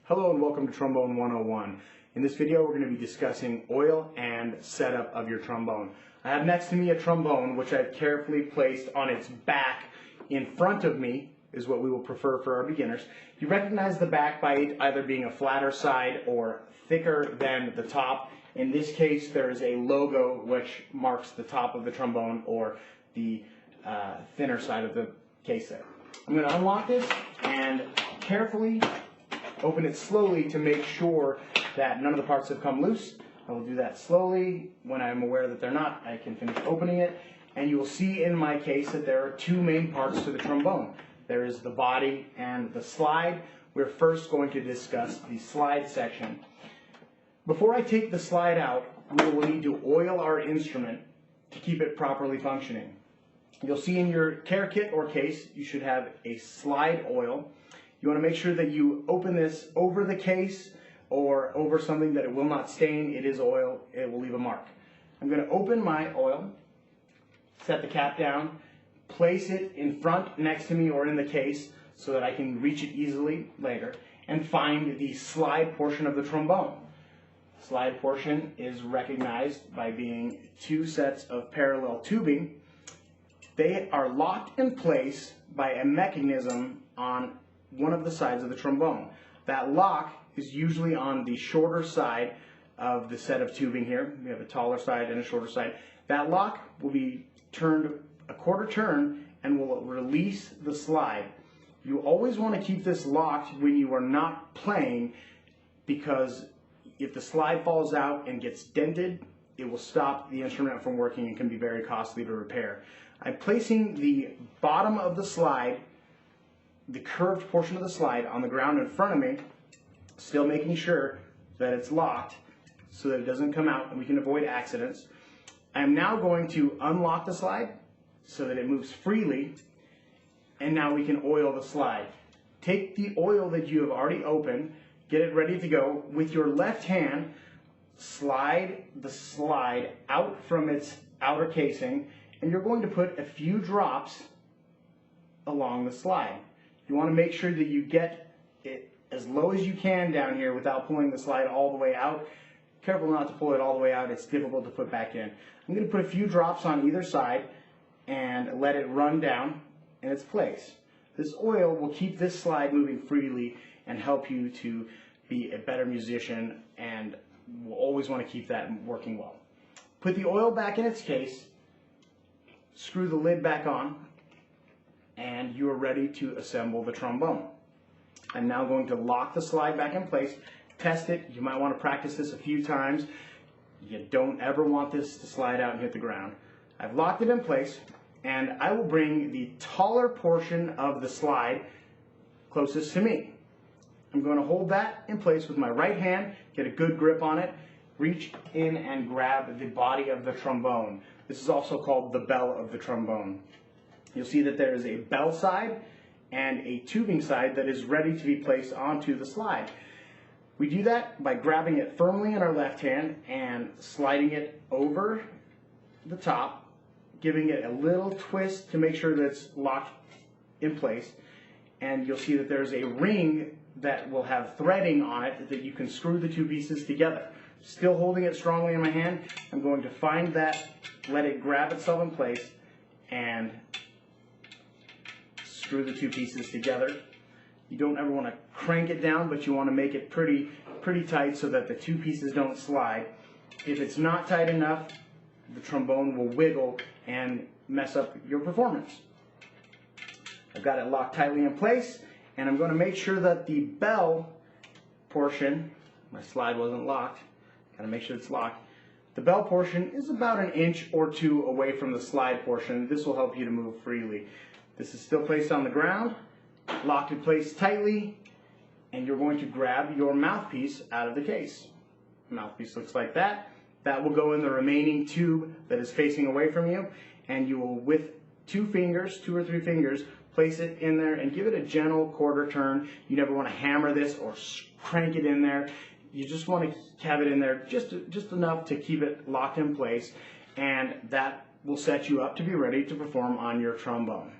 Hello and welcome to Trombone 101. In this video we're going to be discussing oil and setup of your trombone. I have next to me a trombone which I've carefully placed on its back. In front of me is what we will prefer for our beginners. You recognize the back by it either being a flatter side or thicker than the top. In this case there is a logo which marks the top of the trombone or the thinner side of the case there. I'm going to unlock this and carefully open it slowly to make sure that none of the parts have come loose. I will do that slowly. When I'm aware that they're not, I can finish opening it. And you will see in my case that there are two main parts to the trombone. There is the body and the slide. We're first going to discuss the slide section. Before I take the slide out, we will need to oil our instrument to keep it properly functioning. You'll see in your care kit or case, you should have a slide oil. You want to make sure that you open this over the case or over something that it will not stain. It is oil, it will leave a mark. I'm going to open my oil, set the cap down, place it in front next to me or in the case so that I can reach it easily later, and find the slide portion of the trombone. The slide portion is recognized by being two sets of parallel tubing. They are locked in place by a mechanism on one of the sides of the trombone. That lock is usually on the shorter side of the set of tubing here. We have a taller side and a shorter side. That lock will be turned a quarter turn and will release the slide. You always want to keep this locked when you are not playing, because if the slide falls out and gets dented, it will stop the instrument from working and can be very costly to repair. I'm placing the bottom of the slide, the curved portion of the slide, on the ground in front of me, still making sure that it's locked so that it doesn't come out and we can avoid accidents. I'm now going to unlock the slide so that it moves freely, and now we can oil the slide. Take the oil that you have already opened, get it ready to go. With your left hand, slide the slide out from its outer casing, and you're going to put a few drops along the slide. You want to make sure that you get it as low as you can down here without pulling the slide all the way out. Careful not to pull it all the way out, it's difficult to put back in. I'm going to put a few drops on either side and let it run down in its place. This oil will keep this slide moving freely and help you to be a better musician, and we'll always want to keep that working well. Put the oil back in its case, screw the lid back on, and you are ready to assemble the trombone. I'm now going to lock the slide back in place, test it. You might want to practice this a few times. You don't ever want this to slide out and hit the ground. I've locked it in place, and I will bring the taller portion of the slide closest to me. I'm going to hold that in place with my right hand, get a good grip on it, reach in and grab the body of the trombone. This is also called the bell of the trombone. You'll see that there is a bell side and a tubing side that is ready to be placed onto the slide. We do that by grabbing it firmly in our left hand and sliding it over the top, giving it a little twist to make sure that it's locked in place. And you'll see that there's a ring that will have threading on it that you can screw the two pieces together. Still holding it strongly in my hand, I'm going to find that, let it grab itself in place, and screw the two pieces together. You don't ever want to crank it down, but you want to make it pretty tight so that the two pieces don't slide. If it's not tight enough, the trombone will wiggle and mess up your performance. I've got it locked tightly in place, and I'm going to make sure that the bell portion, my slide wasn't locked, got to make sure it's locked. The bell portion is about an inch or two away from the slide portion. This will help you to move freely. This is still placed on the ground, locked in place tightly, and you're going to grab your mouthpiece out of the case. The mouthpiece looks like that. That will go in the remaining tube that is facing away from you, and you will, with two or three fingers, place it in there and give it a gentle quarter turn. You never want to hammer this or crank it in there. You just want to have it in there just enough to keep it locked in place, and that will set you up to be ready to perform on your trombone.